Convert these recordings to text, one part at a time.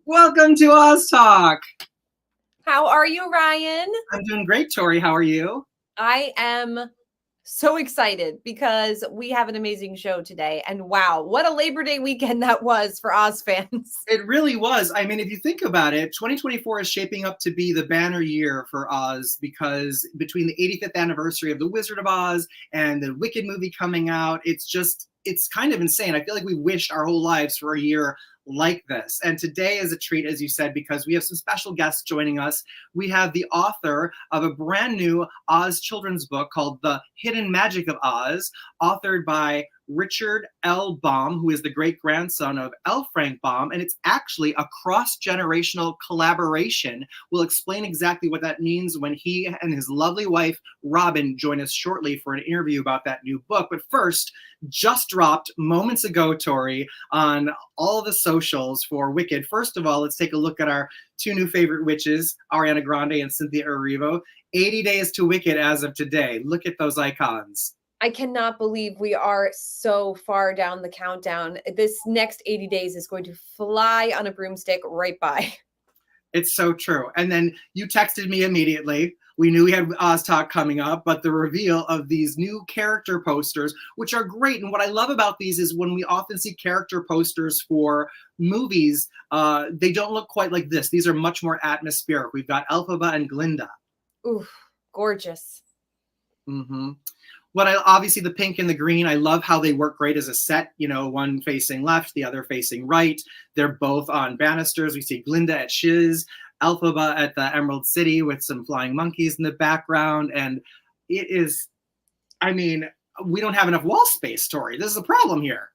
Welcome to Oz Talk. How are you, Ryan? I'm doing great, Tori. How are you? I am so excited because we have an amazing show today. And wow, what a Labor Day weekend that was for Oz fans. It really was. I mean, if you think about it, 2024 is shaping up to be the banner year for Oz because between the 85th anniversary of The Wizard of Oz and the Wicked movie coming out, it's kind of insane. I feel like we wished our whole lives for a year like this. And today is a treat, as you said, because we have some special guests joining us. We have the author of a brand new Oz children's book called The Hidden Magic of Oz, authored by Richard L. Baum, who is the great-grandson of L. Frank Baum, and it's actually a cross-generational collaboration. We'll explain exactly what that means when he and his lovely wife, Robin, join us shortly for an interview about that new book. But first, just dropped moments ago, Tori, on all the socials for Wicked. First of all, let's take a look at our two new favorite witches, Ariana Grande and Cynthia Erivo. 80 days to Wicked as of today. Look at those icons. I cannot believe we are so far down the countdown. This next 80 days is going to fly on a broomstick right by. It's so true. And then you texted me immediately. We knew we had Oz Talk coming up, but the reveal of these new character posters, which are great. And what I love about these is when we often see character posters for movies, they don't look quite like this. These are much more atmospheric. We've got Elphaba and Glinda. Ooh, gorgeous. Mm-hmm. Obviously the pink and the green, I love how they work great as a set, one facing left, the other facing right. They're both on banisters. We see Glinda at Shiz, Elphaba at the Emerald City with some flying monkeys in the background. And it is, we don't have enough wall space, Tori. This is a problem here.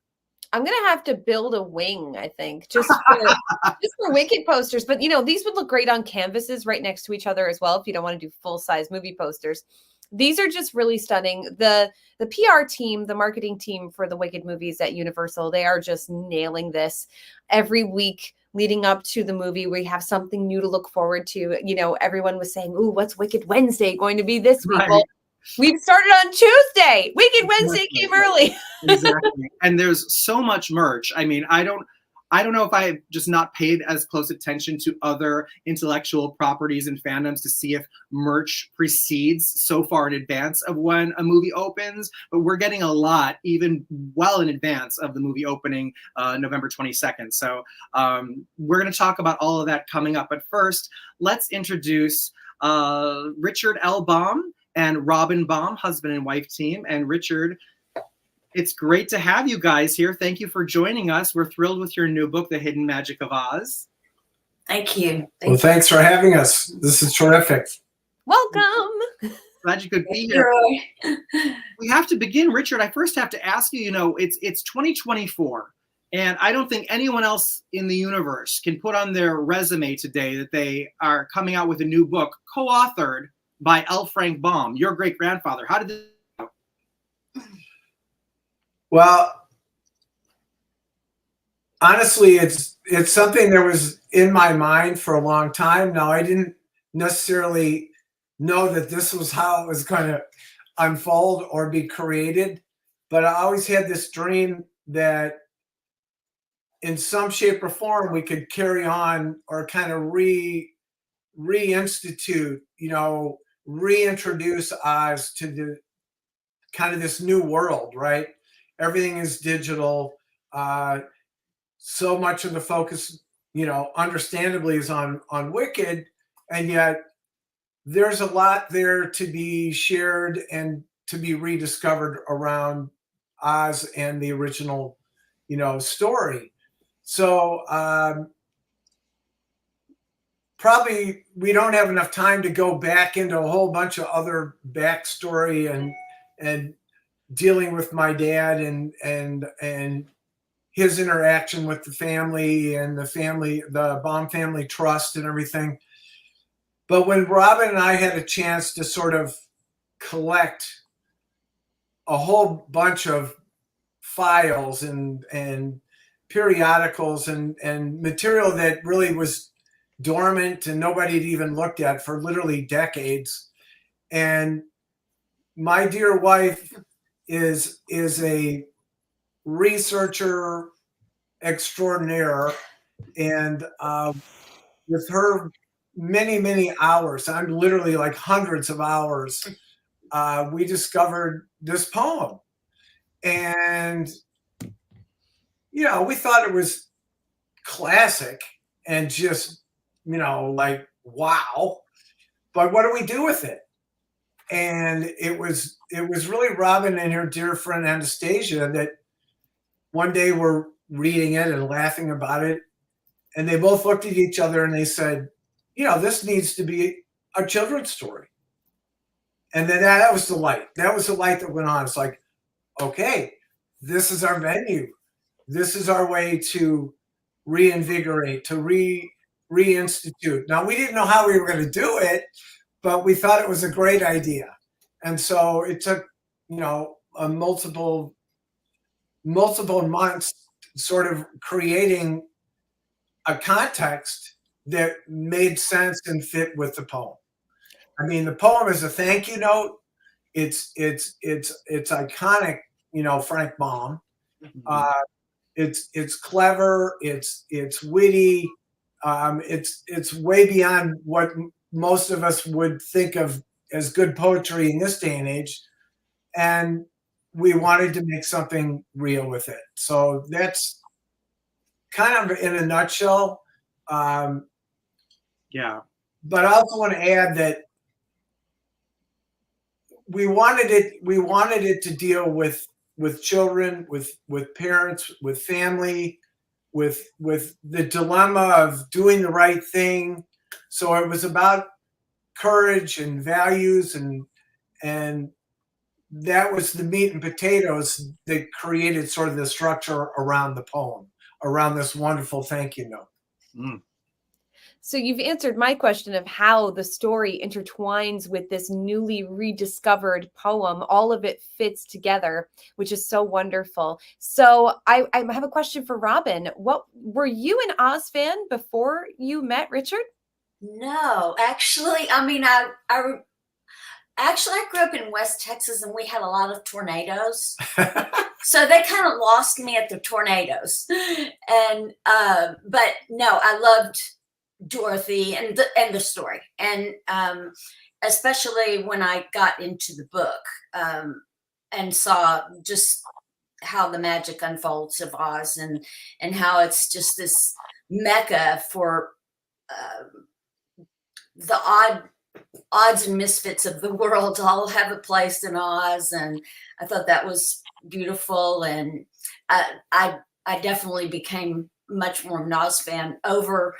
I'm going to have to build a wing, I think, just for Wicked posters. But, these would look great on canvases right next to each other as well if you don't want to do full-size movie posters. These are just really stunning. The PR team, the marketing team for the Wicked movies at Universal, they are just nailing this. Every week leading up to the movie, we have something new to look forward to. Everyone was saying, ooh, what's Wicked Wednesday going to be this week? Right. Well, we've started on Tuesday. Wicked Wednesday came early. Exactly. And there's so much merch. I don't know if I just not paid as close attention to other intellectual properties and fandoms to see if merch precedes so far in advance of when a movie opens, but we're getting a lot even well in advance of the movie opening November 22nd. So we're going to talk about all of that coming up. But first, let's introduce Richard L. Baum and Robin Baum, husband and wife team. And Richard, it's great to have you guys here. Thank you for joining us. We're thrilled with your new book, The Hidden Magic of Oz. Thank you. Thanks for having us. This is terrific. Welcome. Glad you could be here. We have to begin, Richard. I first have to ask you, it's 2024, and I don't think anyone else in the universe can put on their resume today that they are coming out with a new book co-authored by L. Frank Baum, your great-grandfather. How did this go? Well, honestly, it's something that was in my mind for a long time. Now, I didn't necessarily know that this was how it was going to unfold or be created, but I always had this dream that in some shape or form we could carry on or kind of reinstitute, reintroduce Oz to the kind of this new world, right? Everything is digital. So much of the focus understandably is on Wicked, and yet there's a lot there to be shared and to be rediscovered around Oz and the original, story. So probably we don't have enough time to go back into a whole bunch of other backstory and dealing with my dad and his interaction with the family and the Baum family trust and everything. But when Robin and I had a chance to sort of collect a whole bunch of files and periodicals and material that really was dormant and nobody had even looked at for literally decades. And my dear wife is a researcher extraordinaire, and with her many hours, I'm literally like hundreds of hours, we discovered this poem. And we thought it was classic and just like, wow, but what do we do with it? And it was really Robin and her dear friend Anastasia that one day were reading it and laughing about it, and they both looked at each other and they said, this needs to be a children's story. And then that was the light. That was the light that went on. It's like, okay, this is our venue. This is our way to reinvigorate, to reinstitute. Now, we didn't know how we were going to do it, but we thought it was a great idea. And so it took, a multiple months sort of creating a context that made sense and fit with the poem. I mean, the poem is a thank you note. It's iconic, Frank Baum. It's clever. It's witty. It's way beyond what most of us would think of as good poetry in this day and age. And we wanted to make something real with it. So that's kind of in a nutshell. Yeah. But I also want to add that we wanted it to deal with children, with parents, with family, with the dilemma of doing the right thing. So it was about courage and values, and that was the meat and potatoes that created sort of the structure around the poem, around this wonderful thank you note. Mm. So you've answered my question of how the story intertwines with this newly rediscovered poem. All of it fits together, which is so wonderful. So I have a question for Robin. What were you an Oz fan before you met Richard? No, actually, I mean, I grew up in West Texas and we had a lot of tornadoes. So they kind of lost me at the tornadoes. And but no, I loved Dorothy and the story. And especially when I got into the book and saw just how the magic unfolds of Oz and how it's just this mecca for the odds and misfits of the world all have a place in Oz, and I thought that was beautiful. And I definitely became much more of an Oz fan over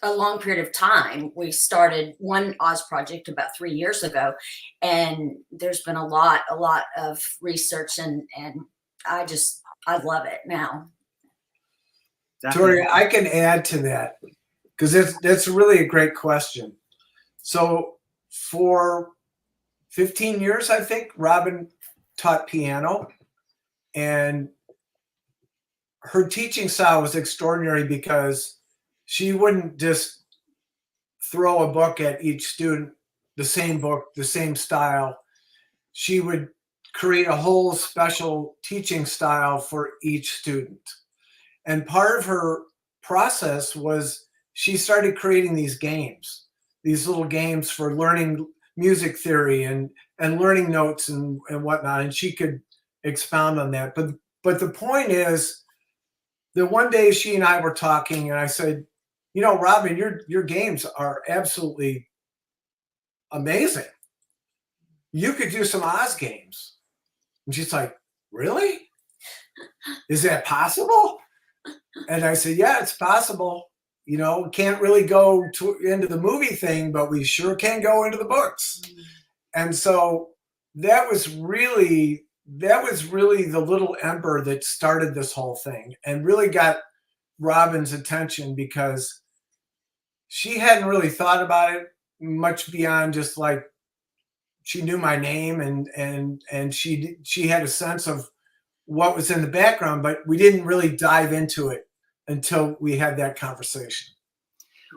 a long period of time. We started one Oz project about 3 years ago, and there's been a lot of research, and I love it now. Definitely. Tori, I can add to that because that's really a great question. So for 15 years, I think, Robin taught piano, and her teaching style was extraordinary because she wouldn't just throw a book at each student, the same book, the same style. She would create a whole special teaching style for each student. And part of her process was she started creating these games, these little games for learning music theory and learning notes and whatnot. And she could expound on that. But the point is that one day she and I were talking, and I said, you know, Robin, your games are absolutely amazing. You could do some Oz games. And she's like, really? Is that possible? And I said, yeah, it's possible. You know, we can't really go into the movie thing, but we sure can go into the books. And so that was really the little ember that started this whole thing and really got Robin's attention, because she hadn't really thought about it much beyond just like, she knew my name, and she had a sense of what was in the background, but we didn't really dive into it until we had that conversation.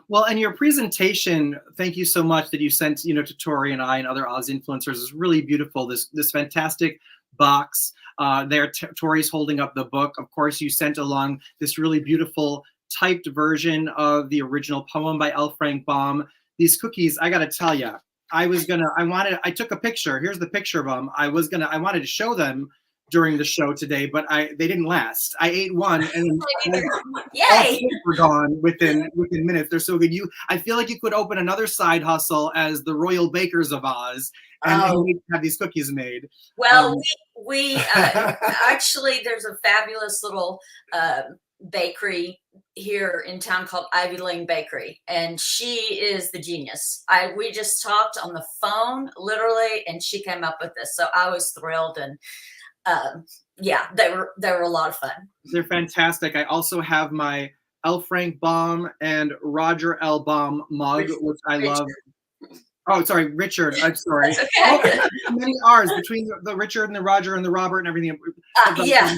Well, and your presentation, thank you so much that you sent, you know, to Tori and I and other Oz influencers, is really beautiful. This fantastic box. There, Tori's holding up the book. Of course, you sent along this really beautiful typed version of the original poem by L. Frank Baum. These cookies, I got to tell you, I took a picture. Here's the picture of them. I wanted to show them during the show today, but they didn't last. I ate one and Yay! were gone within minutes. They're so good. I feel like you could open another side hustle as the Royal Bakers of Oz and have these cookies made. Well, we actually, there's a fabulous little bakery here in town called Ivy Lane Bakery, and she is the genius. We just talked on the phone literally, and she came up with this, so I was thrilled. And yeah, they were a lot of fun. They're fantastic. I also have my L. Frank Baum and Roger L. Baum mug, which I love. Oh, sorry, Richard. I'm sorry. That's okay. Oh, many R's between the Richard and the Roger and the Robert and everything. Yeah.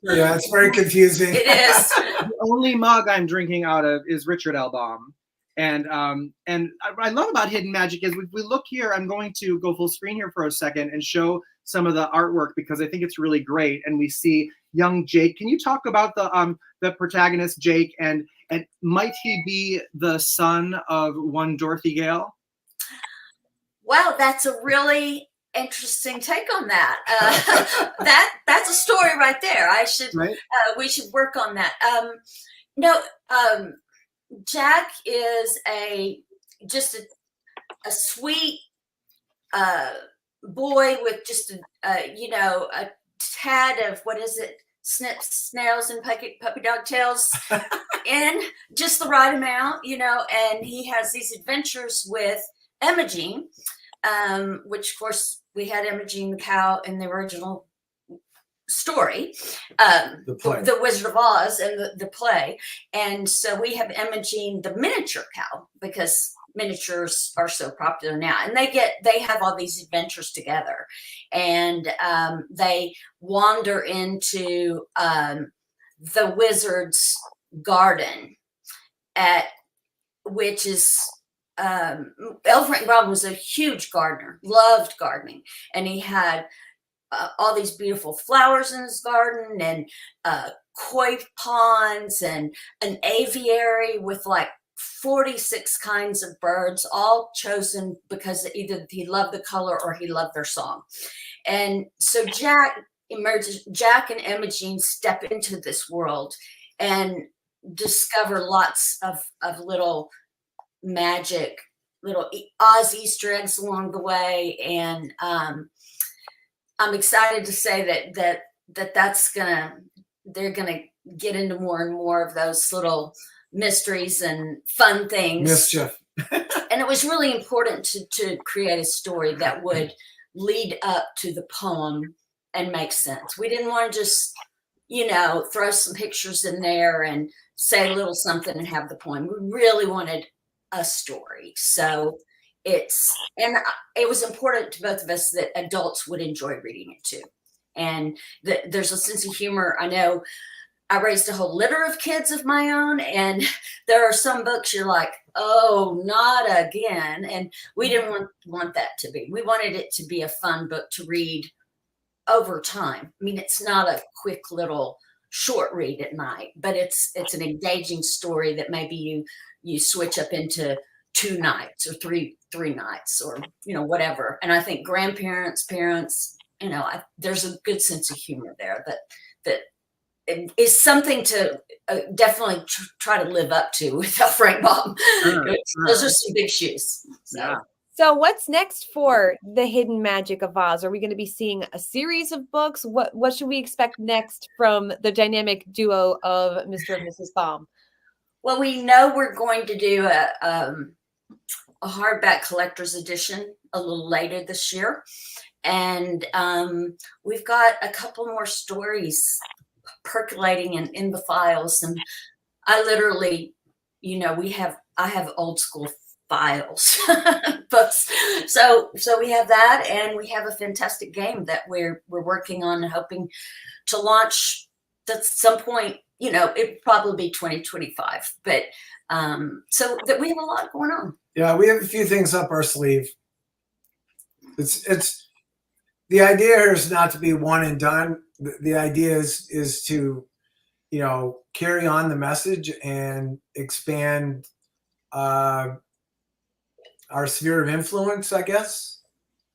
Yeah, it's very confusing. It is. The only mug I'm drinking out of is Richard L. Baum. And I love about Hidden Magic is we look here, I'm going to go full screen here for a second and show some of the artwork because I think it's really great. And we see young Jake. Can you talk about the protagonist, Jake, and might he be the son of one Dorothy Gale? Wow, that's a really interesting take on that. That's a story right there. Right? We should work on that. Jack is just a sweet boy with just a tad of, what is it, snips, snails, and puppy dog tails in just the right amount, and he has these adventures with Imogene, which of course we had Imogene the cow in the original story, the Wizard of Oz and the play. And so we have Imogene the miniature cow because miniatures are so popular now, and they have all these adventures together, and they wander into the wizard's garden, which is L. Frank Baum was a huge gardener, loved gardening, and he had all these beautiful flowers in his garden, and koi ponds, and an aviary with like 46 kinds of birds, all chosen because either he loved the color or he loved their song. And so Jack and Imogene step into this world and discover lots of little magic, little Oz Easter eggs along the way. And I'm excited to say they're gonna get into more and more of those little mysteries and fun things. Mischief. And it was really important to create a story that would lead up to the poem and make sense. We didn't want to just, throw some pictures in there and say a little something and have the poem. We really wanted a story. So it was important to both of us that adults would enjoy reading it too. And there's a sense of humor. I know I raised a whole litter of kids of my own, and there are some books you're like, oh, not again. And we didn't want that to be. We wanted it to be a fun book to read over time. I mean, it's not a quick little short read at night, but it's an engaging story that maybe you switch up into 2 nights or three nights, or whatever. And I think grandparents, parents, there's a good sense of humor there that is something to definitely try to live up to without Frank Baum. Sure, Those are some big shoes. So. Yeah. So what's next for The Hidden Magic of Oz? Are we going to be seeing a series of books? What should we expect next from the dynamic duo of Mr. and Mrs. Baum? Well, we know we're going to do a hardback collector's edition a little later this year. And we've got a couple more stories percolating in the files. And I literally, I have old school files books. So we have that, and we have a fantastic game that we're working on and hoping to launch at some point. It'd probably be 2025, but so that we have a lot going on. Yeah, we have a few things up our sleeve. It's the idea here is not to be one and done. The idea is to, carry on the message and expand our sphere of influence, I guess,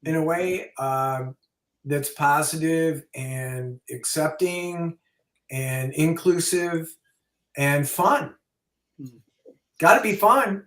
in a way that's positive and accepting and inclusive and fun. Got to be fun.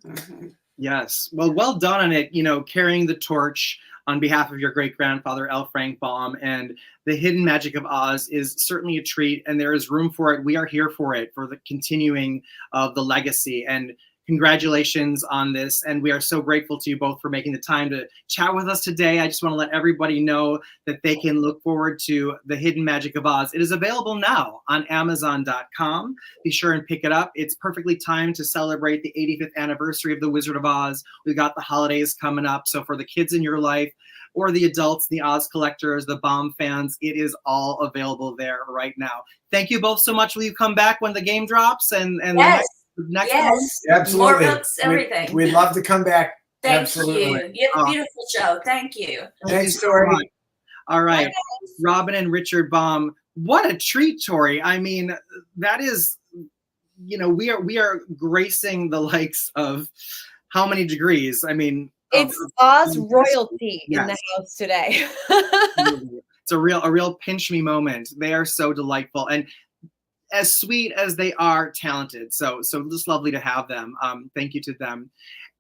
Yes. Well done on it, carrying the torch on behalf of your great-grandfather, L. Frank Baum. And The Hidden Magic of Oz is certainly a treat, and there is room for it. We are here for it, for the continuing of the legacy. And congratulations on this. And we are so grateful to you both for making the time to chat with us today. I just want to let everybody know that they can look forward to The Hidden Magic of Oz. It is available now on Amazon.com. Be sure and pick it up. It's perfectly timed to celebrate the 85th anniversary of The Wizard of Oz. We've got the holidays coming up. So for the kids in your life, or the adults, the Oz collectors, the Baum fans, it is all available there right now. Thank you both so much. Will you come back when the game drops? And yes. Next yes. month? Absolutely. More books, everything. We'd love to come back. Thank Absolutely. you. You have a beautiful show. Thank you. Thanks, Tori. All right. Bye, Robin and Richard Baum. What a treat, Tori. I mean, that is, we are gracing the likes of how many degrees? I mean, it's Oz royalty in the house today. It's a real pinch me moment. They are so delightful and as sweet as they are talented. So just lovely to have them. Thank you to them.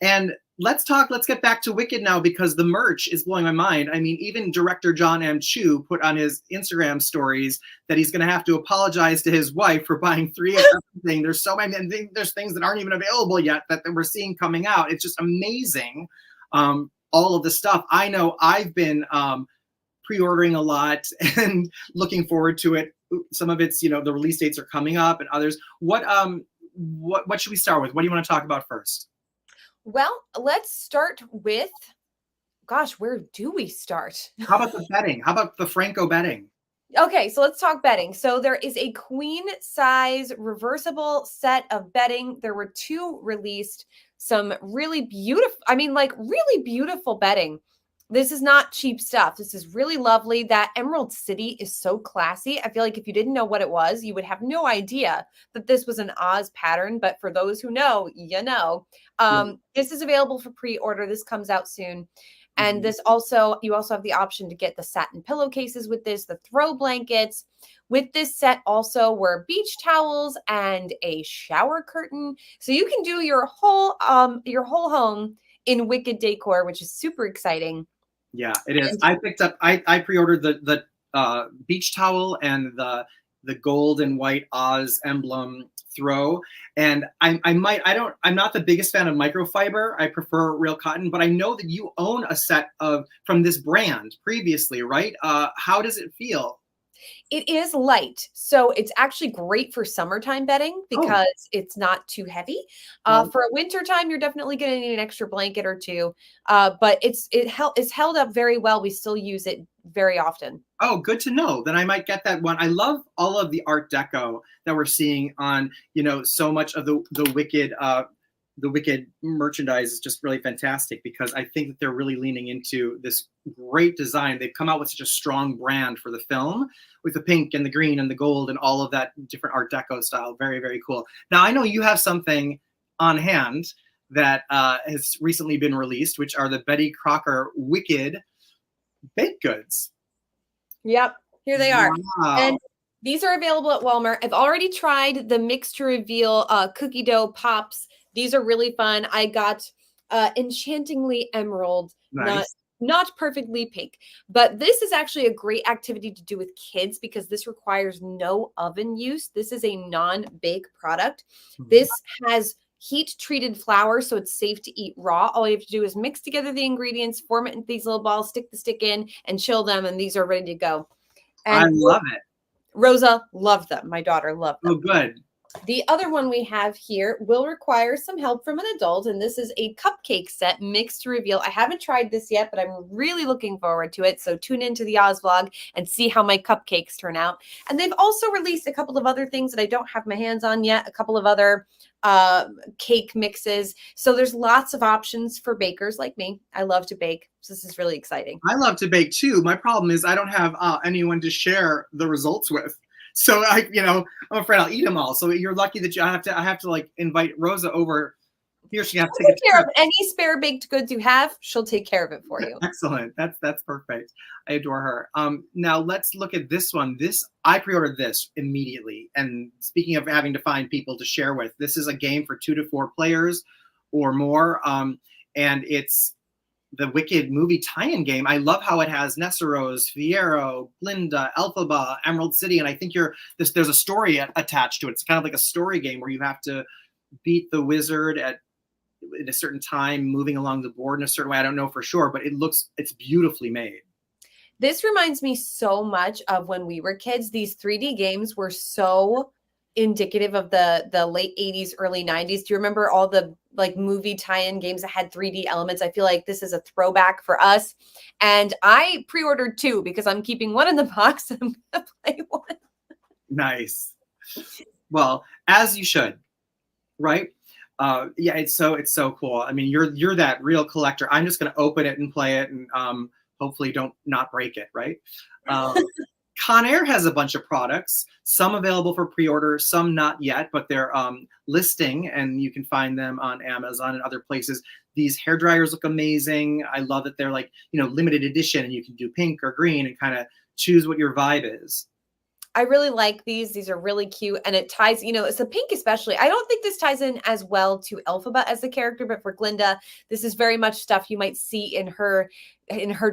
And let's get back to Wicked now, because the merch is blowing my mind. I mean, even director John M. Chu put on his Instagram stories that he's going to have to apologize to his wife for buying 3 of everything. There's so many, and there's things that aren't even available yet that we're seeing coming out. It's just amazing. All of the stuff. I know I've been pre-ordering a lot and looking forward to it. Some of it's, the release dates are coming up, and others. What should we start with? What do you want to talk about first? Well, let's start with, where do we start? How about the betting? How about the Franco betting? Okay, so let's talk betting. So there is a queen size reversible set of bedding. There were 2 released, some really beautiful, really beautiful bedding. This is not cheap stuff. This is really lovely. That Emerald City is so classy. I feel like if you didn't know what it was, you would have no idea that this was an Oz pattern. But for those who know, This is available for pre-order. This comes out soon. And you also have the option to get the satin pillowcases with this, the throw blankets. With this set also were beach towels and a shower curtain. So you can do your whole home in Wicked decor, which is super exciting. Yeah, it is. I pre-ordered the beach towel and the gold and white Oz emblem throw. And I'm not the biggest fan of microfiber. I prefer real cotton, but I know that you own a set from this brand previously, right? How does it feel? It is light, so it's actually great for summertime bedding because it's not too heavy. For a winter time, you're definitely going to need an extra blanket or 2, but it's held up very well. We still use it very often. Oh, good to know. Then I might get that one. I love all of the Art Deco that we're seeing on, so much of the Wicked merchandise is just really fantastic, because I think that they're really leaning into this great design. They've come out with such a strong brand for the film, with the pink and the green and the gold and all of that different Art Deco style. Very, very cool. Now, I know you have something on hand that has recently been released, which are the Betty Crocker Wicked baked goods. Yep, here they are. Wow. And These are available at Walmart. I've already tried the mix to reveal cookie dough pops. These are really fun. I got enchantingly emerald, Nice. not perfectly pink, but this is actually a great activity to do with kids because this requires no oven use. This is a non-bake product. This has heat treated flour, so it's safe to eat raw. All you have to do is mix together the ingredients, form it into these little balls, stick the stick in, and chill them, and these are ready to go. I And love it. Rosa loved them. My daughter loved them. Oh, good. The other one we have here will require some help from an adult, and this is a cupcake set mixed to reveal. I haven't tried this yet, but I'm really looking forward to it. So tune into the Oz vlog and see how my cupcakes turn out. And they've also released a couple of other things that I don't have my hands on yet, a couple of other cake mixes. So there's lots of options for bakers like me. I love to bake. So this is really exciting. I love to bake too. My problem is I don't have anyone to share the results with. So I'm afraid I'll eat them all. So you're lucky that I have to like invite Rosa over here. She has to take care of any spare baked goods you have. She'll take care of it for you. Excellent. That's perfect. I adore her. Now let's look at this one. I pre-ordered this immediately. And speaking of having to find people to share with, this is a game for 2 to 4 players or more. And it's the Wicked movie tie-in game. I love how it has Nessarose, Fiero, Glinda, Elphaba, Emerald City, and I think there's a story attached to it. It's kind of like a story game where you have to beat the wizard at a certain time, moving along the board in a certain way. I don't know for sure, but it's beautifully made. This reminds me so much of when we were kids. These 3D games were so indicative of the late 80s, early 90s. Do you remember all the like movie tie-in games that had 3D elements? I feel like this is a throwback for us. And I pre-ordered 2 because I'm keeping one in the box and I'm gonna play one. Nice. Well, as you should, right? Yeah, it's so cool. I mean, you're that real collector. I'm just gonna open it and play it and hopefully not break it, right? Conair has a bunch of products, some available for pre-order, some not yet, but they're listing and you can find them on Amazon and other places. These hair dryers look amazing. I love that they're like, limited edition and you can do pink or green and kind of choose what your vibe is. I really like these. These are really cute. And it ties, it's the pink especially. I don't think this ties in as well to Elphaba as the character, but for Glinda, this is very much stuff you might see in her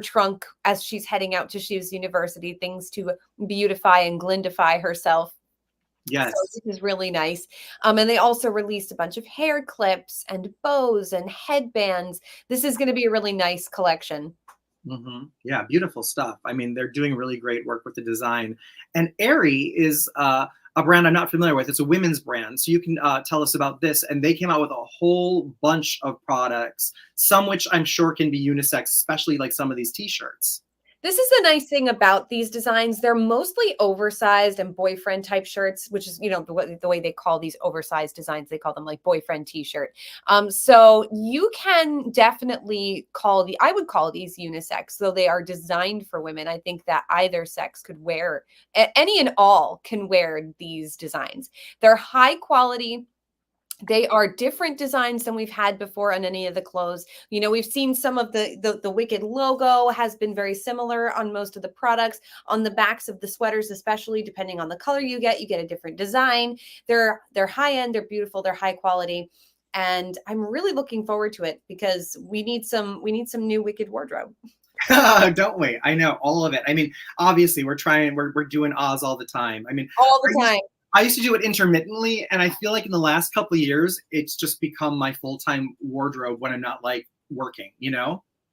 trunk as she's heading out to Shiv's University, things to beautify and Glindify herself. Yes. So this is really nice. And they also released a bunch of hair clips and bows and headbands. This is going to be a really nice collection. Mm-hmm. Yeah, beautiful stuff. I mean, they're doing really great work with the design. And Aerie is a brand I'm not familiar with. It's a women's brand. So you can tell us about this. And they came out with a whole bunch of products, some which I'm sure can be unisex, especially like some of these t-shirts. This is the nice thing about these designs. They're mostly oversized and boyfriend type shirts, which is, the way they call these oversized designs. They call them like boyfriend t-shirt. So you can definitely I would call these unisex. So they are designed for women. I think that either sex could wear, any and all can wear these designs. They're high quality. They are different designs than we've had before on any of the clothes. We've seen some of the Wicked logo has been very similar on most of the products. On the backs of the sweaters, especially, depending on the color you get a different design. They're high end, they're beautiful, they're high quality. And I'm really looking forward to it because we need some new Wicked wardrobe. Don't we? I know all of it. I mean, obviously we're doing Oz all the time. I mean, all the time. I used to do it intermittently, and I feel like in the last couple of years, it's just become my full-time wardrobe when I'm not like working,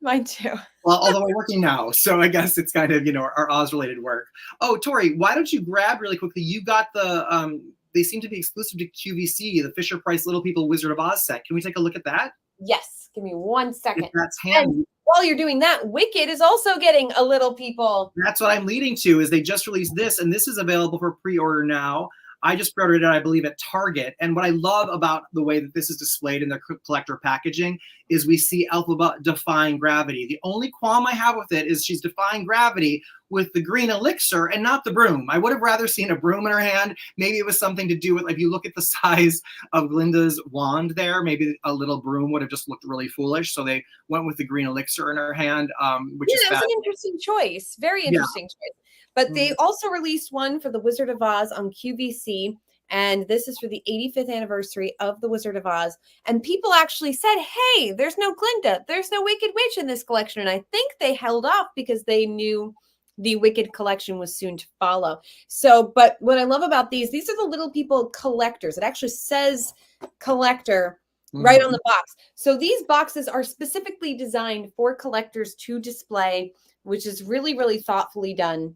Mine too. Well, although I'm working now, so I guess it's kind of, our Oz-related work. Oh, Tori, why don't you grab really quickly? You got they seem to be exclusive to QVC, the Fisher-Price Little People Wizard of Oz set. Can we take a look at that? Yes. Give me 1 second. If that's handy. And while you're doing that, Wicked is also getting a Little People. That's what I'm leading to, is they just released this, and this is available for pre-order now. I just pre-ordered it, I believe, at Target. And what I love about the way that this is displayed in the collector packaging is we see Elphaba defying gravity. The only qualm I have with it is she's defying gravity with the green elixir and not the broom. I would have rather seen a broom in her hand. Maybe it was something to do with, if you look at the size of Glinda's wand there, maybe a little broom would have just looked really foolish. So they went with the green elixir in her hand, which is that was an interesting choice. Very interesting choice. But they also released one for the Wizard of Oz on QVC. And this is for the 85th anniversary of the Wizard of Oz. And people actually said, hey, there's no Glinda. There's no Wicked Witch in this collection. And I think they held off because they knew the Wicked collection was soon to follow. So, but what I love about these are the Little People collectors. It actually says collector right on the box. So these boxes are specifically designed for collectors to display, which is really, really thoughtfully done.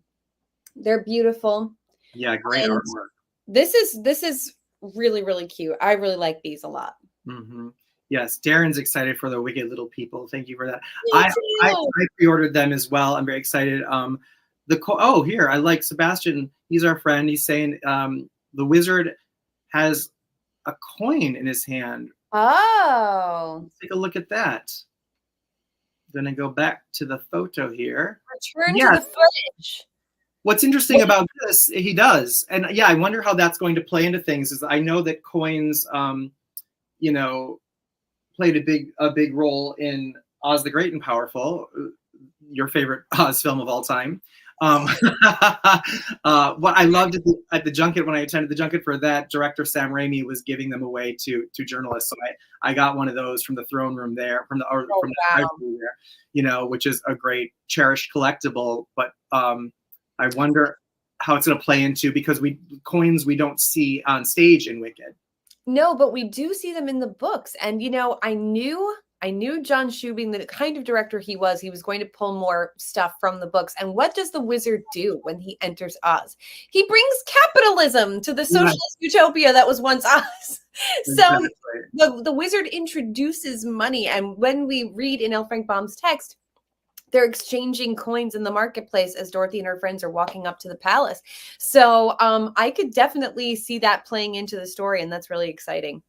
They're beautiful. Yeah, great artwork. This is really, really cute. I really like these a lot. Yes, Darren's excited for the Wicked Little People. Thank you for that. I pre-ordered them as well. I'm very excited. Here, I like Sebastian. He's our friend. He's saying the wizard has a coin in his hand. Oh. Let's take a look at that. I'm going to go back to the photo here. Return to the footage. What's interesting about this, he does. And yeah, I wonder how that's going to play into things. Is I know that coins, played a big role in Oz the Great and Powerful, your favorite Oz film of all time. What I loved at the junket, when I attended the junket for that, director Sam Raimi was giving them away to journalists. So I got one of those from the throne room there, from the library there, which is a great cherished collectible. But I wonder how it's going to play into, because coins we don't see on stage in Wicked. No, but we do see them in the books. And, I knew John Shubing, the kind of director he was going to pull more stuff from the books. And what does the wizard do when he enters Oz? He brings capitalism to the socialist utopia that was once Oz. So the wizard introduces money. And when we read in L. Frank Baum's text, they're exchanging coins in the marketplace as Dorothy and her friends are walking up to the palace. So I could definitely see that playing into the story, and that's really exciting.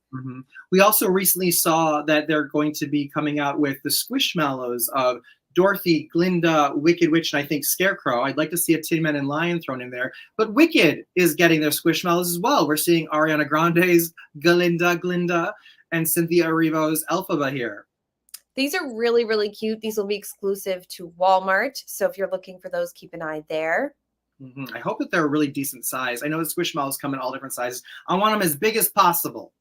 We also recently saw that they're going to be coming out with the Squishmallows of Dorothy, Glinda, Wicked Witch, and I think Scarecrow. I'd like to see a Tin Man and Lion thrown in there. But Wicked is getting their Squishmallows as well. We're seeing Ariana Grande's Glinda, and Cynthia Erivo's Elphaba here. These are really, really cute. These will be exclusive to Walmart. So if you're looking for those, keep an eye there. I hope that they're a really decent size. I know the Squishmallows come in all different sizes. I want them as big as possible.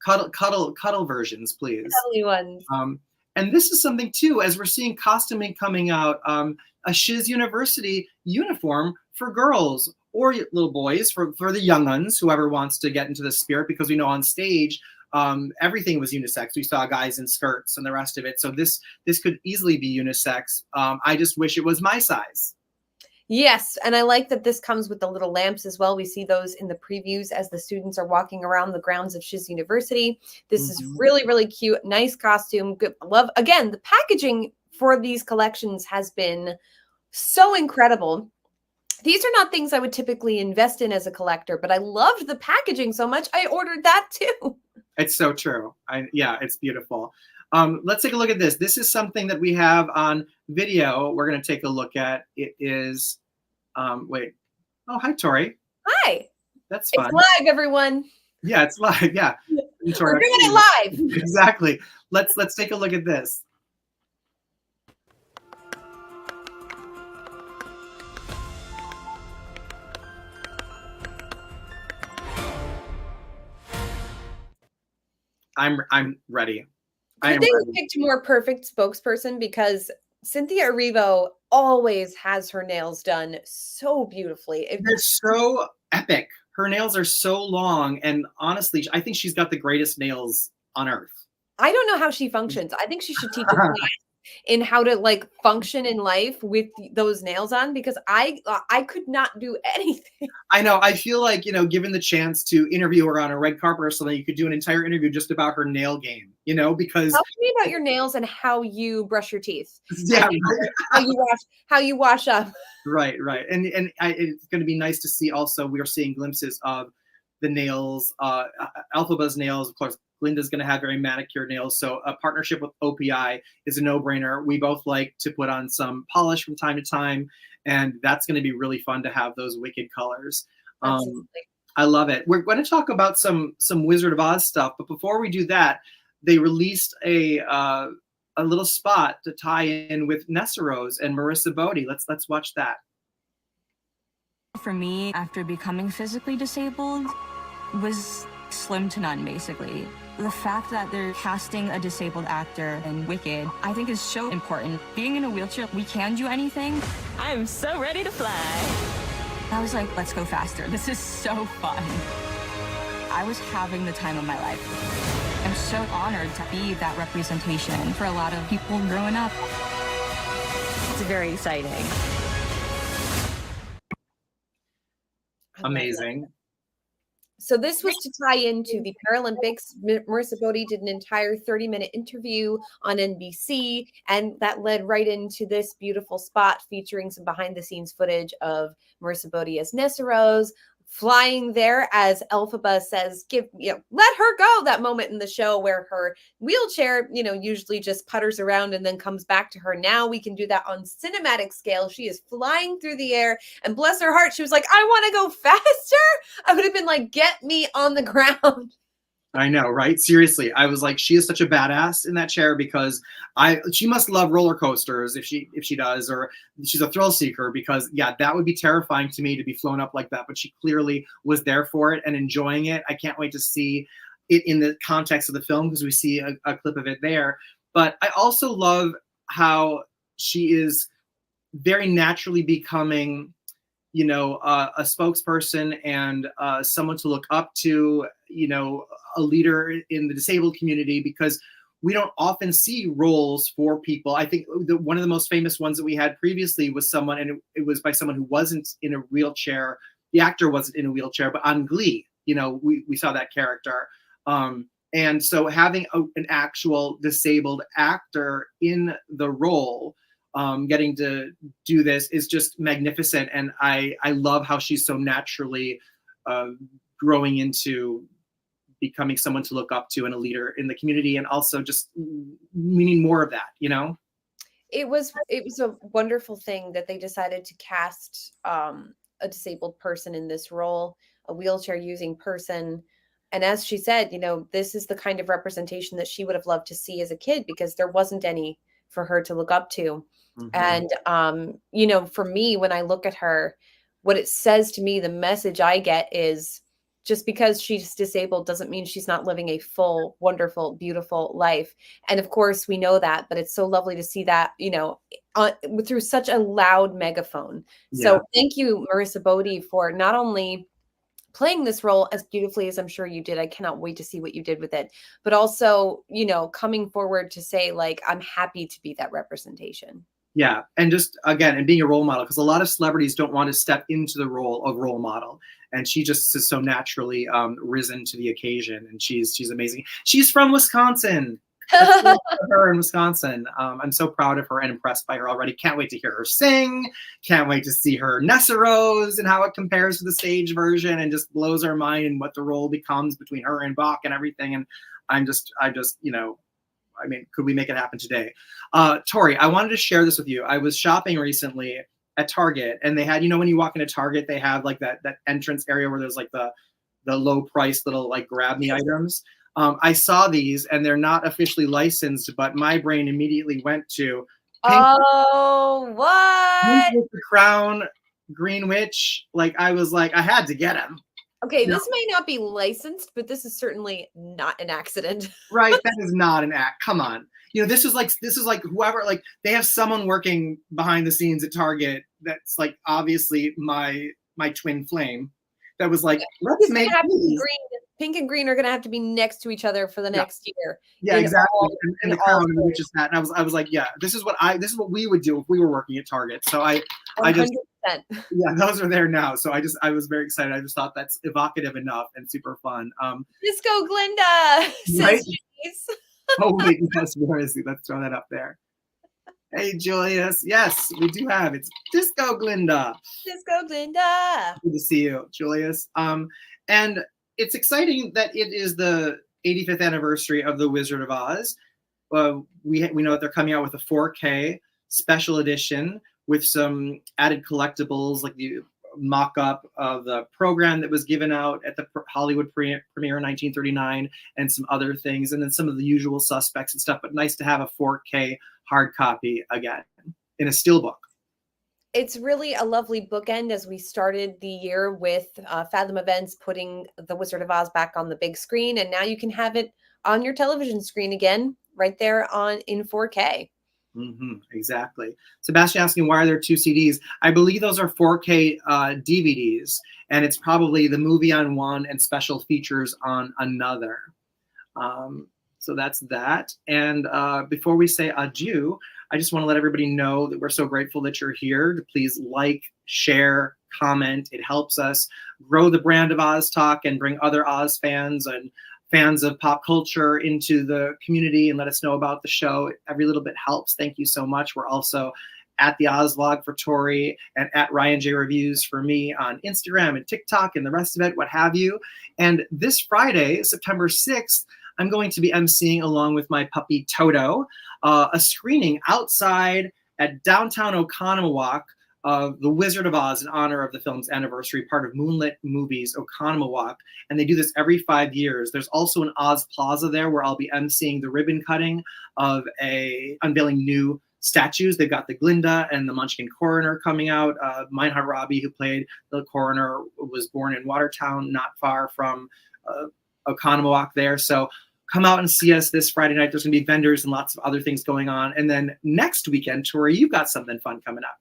Cuddle versions, please. Cuddly ones. And this is something too, as we're seeing costuming coming out, a Shiz University uniform for girls or little boys, for the young uns, whoever wants to get into the spirit, because we know on stage, everything was unisex. We saw guys in skirts and the rest of it. So this could easily be unisex. I just wish it was my size. Yes, and I like that this comes with the little lamps as well. We see those in the previews as the students are walking around the grounds of Shiz University. This is really, really cute. Nice costume. Good. Love, again, the packaging for these collections has been so incredible. These are not things I would typically invest in as a collector, but I loved the packaging so much, I ordered that too. It's so true. It's beautiful. Let's take a look at this. This is something that we have on video. We're going to take a look at. It is, wait. Oh, hi, Tori. Hi. That's fun. It's live, everyone. Yeah, it's live. Yeah. We're doing it live. Exactly. Let's take a look at this. I'm ready. I think we picked a more perfect spokesperson, because Cynthia Erivo always has her nails done so beautifully. They're so epic. Her nails are so long, and honestly, I think she's got the greatest nails on earth. I don't know how she functions. I think she should teach a class in how to function in life with those nails on, because I could not do anything. I know. I feel like, given the chance to interview her on a red carpet or something, you could do an entire interview just about her nail game, because tell me about your nails and how you brush your teeth. Yeah. How you wash up. Right. And it's going to be nice to see also, we are seeing glimpses of the nails, Elphaba's nails. Of course, Glinda's going to have very manicured nails. So a partnership with OPI is a no-brainer. We both like to put on some polish from time to time, and that's going to be really fun to have those Wicked colors. I love it. We're going to talk about some Wizard of Oz stuff, but before we do that, they released a little spot to tie in with Nessarose and Marissa Bodie. Let's watch that. For me, after becoming physically disabled, was slim to none, basically. The fact that they're casting a disabled actor in Wicked, I think is so important. Being in a wheelchair, we can do anything. I'm so ready to fly. I was like, let's go faster. This is so fun. I was having the time of my life. I'm so honored to be that representation for a lot of people growing up. It's very exciting. Amazing. So this was to tie into the Paralympics. Marissa Bodie did an entire 30-minute interview on NBC, and that led right into this beautiful spot featuring some behind-the-scenes footage of Marissa Bodie as Nessarose, flying there as Elphaba says, let her go, that moment in the show where her wheelchair, usually just putters around and then comes back to her. Now we can do that on cinematic scale. She is flying through the air, and bless her heart, she was like, I want to go faster. I would have been like, get me on the ground. I know, right? Seriously, I was like, she is such a badass in that chair, because she must love roller coasters if she does, or she's a thrill seeker, because yeah, that would be terrifying to me to be flown up like that. But she clearly was there for it and enjoying it. I can't wait to see it in the context of the film, because we see a clip of it there. But I also love how she is very naturally becoming, a spokesperson and someone to look up to, a leader in the disabled community, because we don't often see roles for people. I think one of the most famous ones that we had previously was someone, and it was by someone who wasn't in a wheelchair. The actor wasn't in a wheelchair, but on Glee, we saw that character. And so having an actual disabled actor in the role, getting to do this is just magnificent. And I love how she's so naturally growing into becoming someone to look up to and a leader in the community, and also just meaning more of that, It was a wonderful thing that they decided to cast a disabled person in this role, a wheelchair using person. And as she said, this is the kind of representation that she would have loved to see as a kid, because there wasn't any for her to look up to. Mm-hmm. And, for me, when I look at her, what it says to me, the message I get is, just because she's disabled doesn't mean she's not living a full, wonderful, beautiful life. And of course we know that, but it's so lovely to see that, through such a loud megaphone. Yeah. So thank you, Marissa Bodie, for not only playing this role as beautifully as I'm sure you did. I cannot wait to see what you did with it, but also, coming forward to say, like, I'm happy to be that representation. Yeah. And just, again, and being a role model, because a lot of celebrities don't want to step into the role of role model. And she just is so naturally risen to the occasion. And she's amazing. She's from Wisconsin. Her in Wisconsin. I'm so proud of her and impressed by her already. Can't wait to hear her sing. Can't wait to see her Nessarose and how it compares to the stage version, and just blows our mind and what the role becomes between her and Bach and everything. And I just, could we make it happen today? Tori, I wanted to share this with you. I was shopping recently at Target, and they had, when you walk into Target, they have like that entrance area where there's like the low price little like grab me items. I saw these, and they're not officially licensed, but my brain immediately went to what? The Crown Green Witch. Like, I was like, I had to get them. Okay, this may not be licensed, but this is certainly not an accident. Right, that is not an act. Come on. This is like whoever, like, they have someone working behind the scenes at Target that's like obviously my twin flame that was like, let's make these. Pink and green are going to have to be next to each other for the next year. Yeah, exactly. And the Crown and the Witch's hat. And I was like, yeah, this is what we would do if we were working at Target. So I just, yeah, those are there now. So I was very excited. I just thought that's evocative enough and super fun. Disco Glinda. Right? Oh wait, yes, where is he? Let's throw that up there. Hey, Julius. Yes, we do have. It's Disco Glinda. Disco Glinda. Good to see you, Julius. And it's exciting that it is the 85th anniversary of The Wizard of Oz. We know that they're coming out with a 4K special edition with some added collectibles like the mock-up of the program that was given out at the Hollywood premiere in 1939 and some other things, and then some of the usual suspects and stuff, but nice to have a 4K hard copy again in a steelbook. It's really a lovely bookend as we started the year with Fathom Events putting The Wizard of Oz back on the big screen, and now you can have it on your television screen again right there in 4K. Exactly. Sebastian asking, why are there 2 CDs? I believe those are 4K DVDs, and it's probably the movie on one and special features on another. So that's that. And before we say adieu, I just want to let everybody know that we're so grateful that you're here. To please like, share, comment. It helps us grow the brand of Oz Talk and bring other Oz fans and fans of pop culture into the community and let us know about the show. Every little bit helps. Thank you so much. We're also at the Oz Vlog for Tori and at Ryan J Reviews for me on Instagram and TikTok and the rest of it, what have you. And this Friday, September 6th, I'm going to be emceeing along with my puppy Toto a screening outside at downtown Oconomowoc of The Wizard of Oz in honor of the film's anniversary, part of Moonlit Movies Oconomowoc, and they do this every 5 years. There's also an Oz Plaza there where I'll be emceeing the ribbon cutting of unveiling new statues. They've got the Glinda and the Munchkin coroner coming out. Meinhard Robbie, who played the coroner, was born in Watertown, not far from Oconomowoc there. So come out and see us this Friday night. There's going to be vendors and lots of other things going on. And then next weekend, Tori, you've got something fun coming up.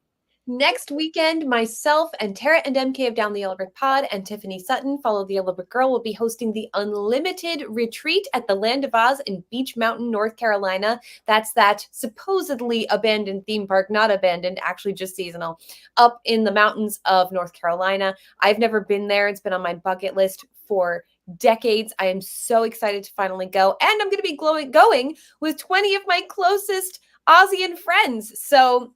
Next weekend, myself and Tara and MK of Down the Yellow Brick Pod and Tiffany Sutton, Follow the Yellow Brick Girl, will be hosting the Unlimited Retreat at the Land of Oz in Beach Mountain, North Carolina. That's that supposedly abandoned theme park, not abandoned, actually just seasonal, up in the mountains of North Carolina. I've never been there. It's been on my bucket list for decades. I am so excited to finally go. And I'm going to be going with 20 of my closest Ozian friends. So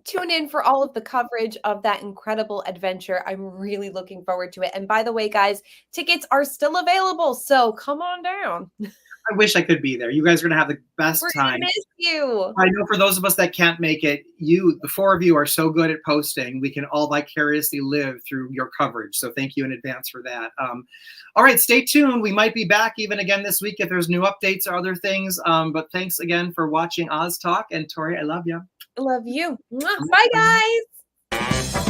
tune in for all of the coverage of that incredible adventure. I'm really looking forward to it. And by the way, guys, tickets are still available. So come on down. I wish I could be there. You guys are going to have the best time. We're miss you. I know for those of us that can't make it, the 4 of you are so good at posting. We can all vicariously live through your coverage. So thank you in advance for that. All right, stay tuned. We might be back even again this week if there's new updates or other things. But thanks again for watching Oz Talk. And Tori, I love you. Love you. Bye, guys.